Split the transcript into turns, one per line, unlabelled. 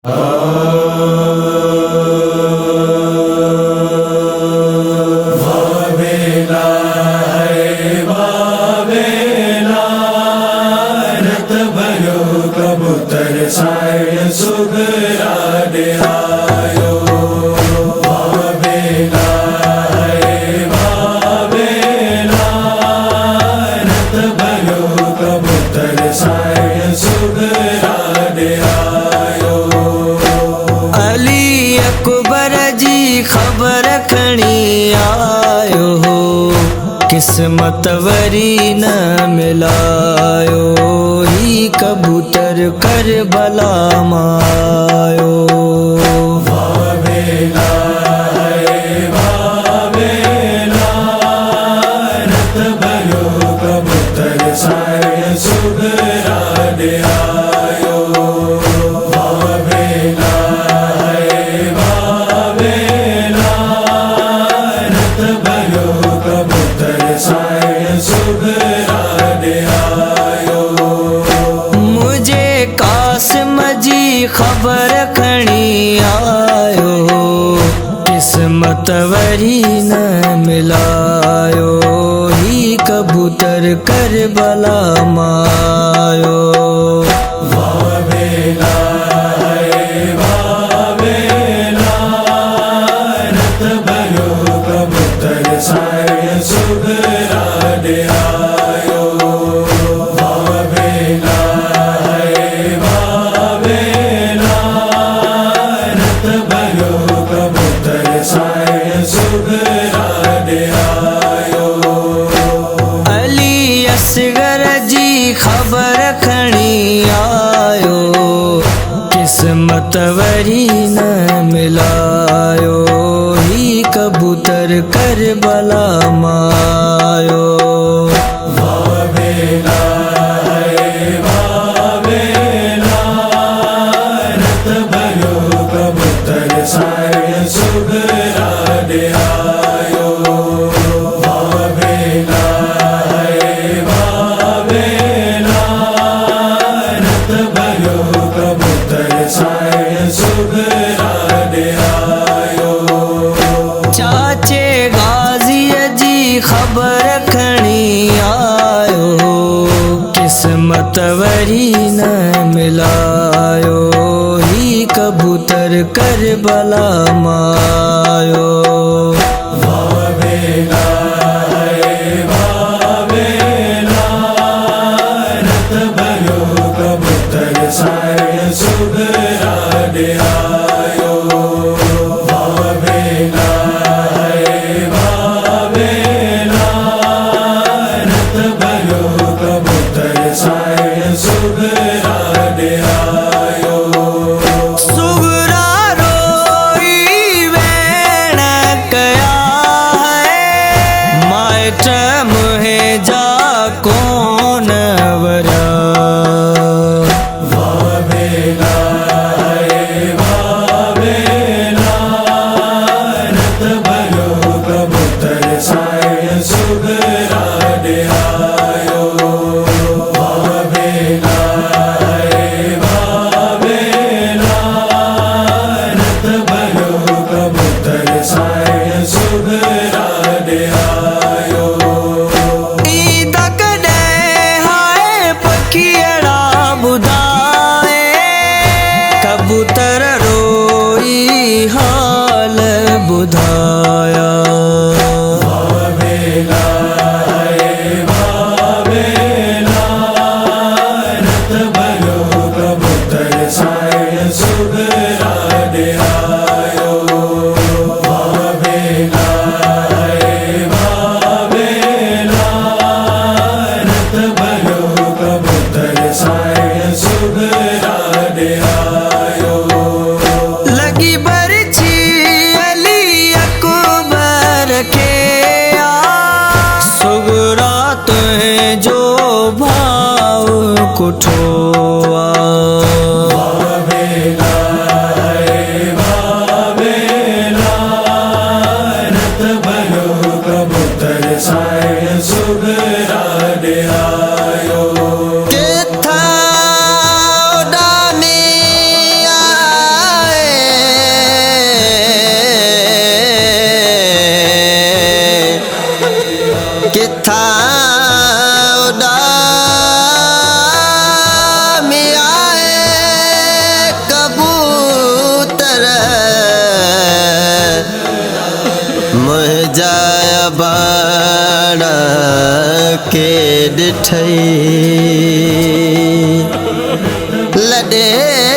वावेला रत भयो कबूतर साय सुगराडे आयो। वावेला रत भयो कबूतर साय सुगराडे आयो।
अली अकबर जी खबर खणी आयो हो, किस्मत वरी न मिलायो, ही कबूतर करबला मायो।
वावेला रत भयो कबूतर साय सुगराडे आयो। वावेला रत भयो कबूतर साय सुगराडे आयो।
मुझे कासिम जी खबर खणी आयो, किस्मत वरी न मिलायो, ही कबूतर करबला मायो।
वावेला रत भयो कबूतर साय सुगराडे आयो। वावेला रत भयो कबूतर साय सुगराडे आयो।
अली असगर जी खबर खणी आयो, किस्मत वरी न मिलायो, ही कबूतर करबला मायो।
वावेला रत भयो कबूतर साय सुगराडे आयो। वावेला रत भयो कबूतर साय सुगराडे आयो।
चाचे गाजी जी खबर खणी आयो, किस्मत वरी न मिलायो, ही कबूतर करबला मायो।
वावेला रत भयो कबूतर साय सुगराडे आयो। वावेला रत भयो कबूतर साय सुगराडे आयो।
सुगरा रोई वेण कया है, माइट मुहे जा कौन वरा।
वावेला रत भयो कबूतर साय सुगराडे आयो। वावेला रत भयो कबूतर साय सुगराडे आयो।
ईद कॾे हाय पखियड़ा बुधाए, कबूतर रोई हाल बुधाया।
वावेला रत भयो कबूतर साय सुगराडे आयो। वावेला रत भयो कबूतर साय सुगराडे आयो।
लगी बरछी अली अकबर के आ, सुगरा तुहे जो भाव कुठोआ।
वावेला रत भयो कबूतर साय सुगराडे आयो।
किथा उडानी आ छै लडे